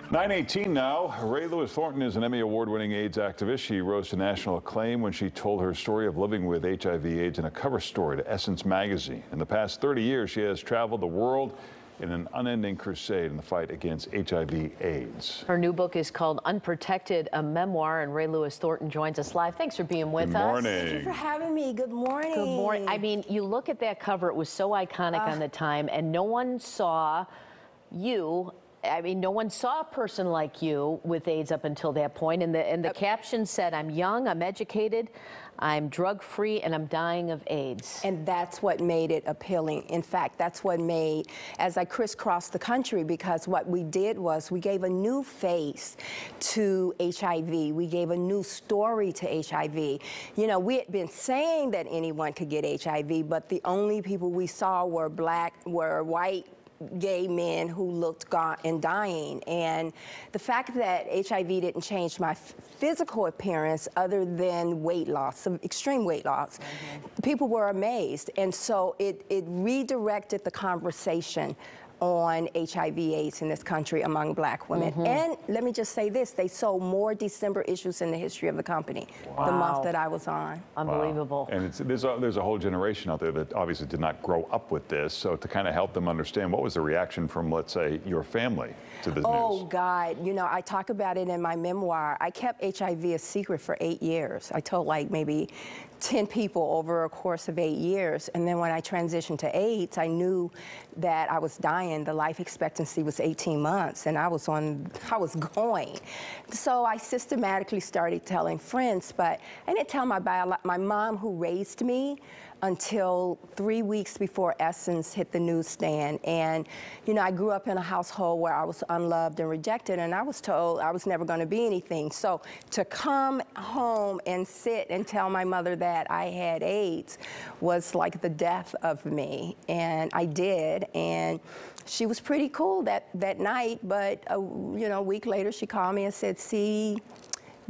9:18 now. Ray Lewis Thornton is an Emmy Award-winning AIDS activist. She rose to national acclaim when she told her story of living with HIV/AIDS in a cover story to Essence magazine. In the past 30 years, she has traveled the world in an unending crusade in the fight against HIV/AIDS. Her new book is called Unprotected, a memoir, and Ray Lewis Thornton joins us live. Thanks for being with us. Good morning. Thank you for having me. Good morning. Good morning. I mean, you look at that cover, it was so iconic on the time, and no one saw you. I mean, no one saw a person like you with AIDS up until that point. And the caption said, "I'm young, I'm educated, I'm drug-free, and I'm dying of AIDS." And that's what made it appealing. In fact, that's what made, as I crisscrossed the country, because what we did was we gave a new face to HIV. We gave a new story to HIV. You know, we had been saying that anyone could get HIV, but the only people we saw were white, gay men who looked gone and dying. And the fact that HIV didn't change my physical appearance other than weight loss, some extreme weight loss, people were amazed. And so it redirected the conversation on HIV/AIDS in this country among black women. And let me just say this, they sold more December issues in the history of the company, the month that I was on. Unbelievable. Wow. And there's a whole generation out there that obviously did not grow up with this, so to kind of help them understand, what was the reaction from, let's say, your family to this news? Oh, God. You know, I talk about it in my memoir. I kept HIV a secret for 8 years. I told like maybe 10 people over a course of 8 years. And then when I transitioned to AIDS, I knew that I was dying. The life expectancy was 18 months, and I was going. So I systematically started telling friends, but I didn't tell my mom, who raised me, until 3 weeks before Essence hit the newsstand. And, you know, I grew up in a household where I was unloved and rejected, and I was told I was never gonna be anything. So to come home and sit and tell my mother that I had AIDS was like the death of me. And I did, and she was pretty cool that night, but you know, a week later she called me and said, "See,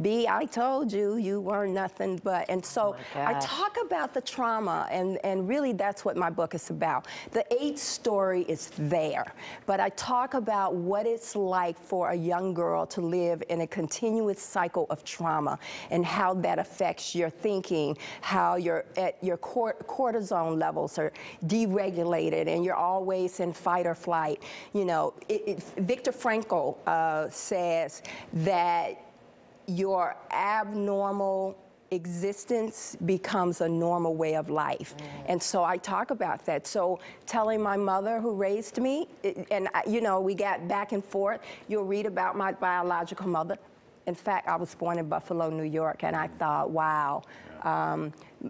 B, I told you, you weren't nothing but." And so I talk about the trauma, and really that's what my book is about. The AIDS story is there, but I talk about what it's like for a young girl to live in a continuous cycle of trauma and how that affects your thinking, how your cortisone levels are deregulated and you're always in fight or flight. You know, Viktor Frankl says that your abnormal existence becomes a normal way of life. And so I talk about that. So telling my mother, who raised me, and you know, we got back and forth. You'll read about my biological mother. In fact, I was born in Buffalo, New York, and I thought, wow.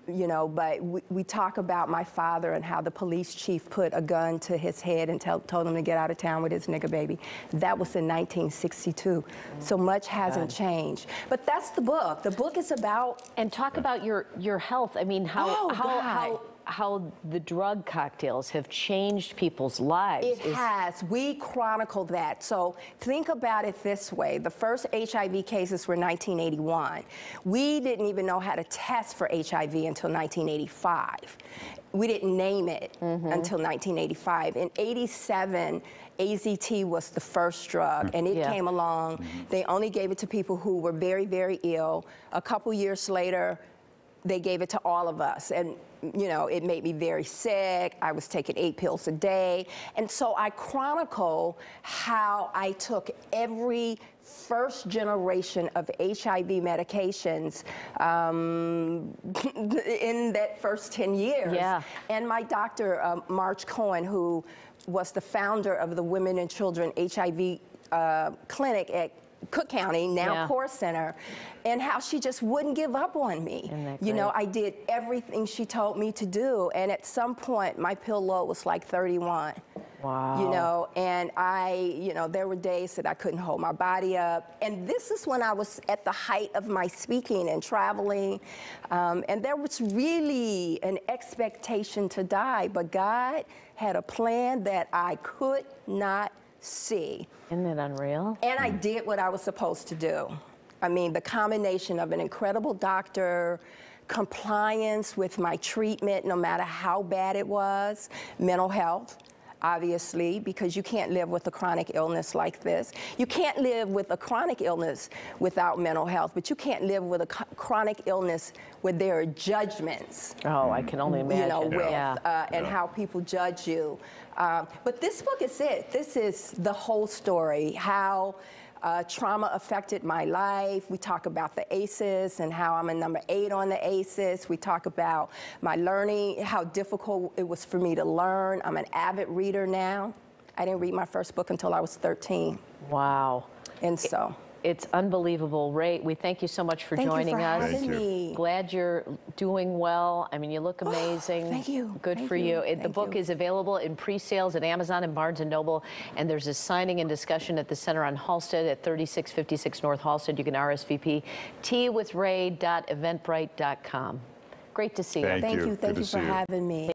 You know, but we talk about my father and how the police chief put a gun to his head and told him to get out of town with his nigger baby. That was in 1962. So much hasn't changed. But that's the book. The book is about... And talk about your health. I mean, how the drug cocktails have changed people's lives. It has. We chronicled that. So think about it this way. The first HIV cases were 1981. We didn't even know how to test for HIV until 1985. We didn't name it until 1985. In 87, AZT was the first drug, and it came along. They only gave it to people who were very, very ill. A couple years later, they gave it to all of us. And you know, it made me very sick. I was taking 8 pills a day. And so I chronicle how I took every first generation of HIV medications in that first 10 years. And my doctor, March Cohen, who was the founder of the Women and Children HIV clinic at Cook County, now Core Center, and how she just wouldn't give up on me. You know, I did everything she told me to do, and at some point, my pill load was like 31. Wow. You know, and you know, there were days that I couldn't hold my body up. And this is when I was at the height of my speaking and traveling. And there was really an expectation to die, but God had a plan that I could not see. Isn't it unreal? And I did what I was supposed to do. I mean, the combination of an incredible doctor, compliance with my treatment, no matter how bad it was, mental health, obviously, because you can't live with a chronic illness like this. You can't live with a chronic illness without mental health, but you can't live with a chronic illness where there are judgments. Oh, I can only imagine. You know, with, yeah. and how people judge you. But this book is it. This is the whole story, how trauma affected my life. We talk about the ACEs and how I'm a number 8 on the ACEs. We talk about my learning, how difficult it was for me to learn. I'm an avid reader now. I didn't read my first book until I was 13. Wow. And so. It's unbelievable. Ray, we thank you so much for joining us. Thank you for having me. Glad you're doing well. I mean, you look amazing. Thank you. Good Thank for you. you. The book is available in pre-sales at Amazon and Barnes & Noble, and there's a signing and discussion at the Center on Halsted at 3656 North Halsted. You can RSVP teawithray.eventbrite.com. Great to see you. Thank you. Thank you Good to for see you. having me.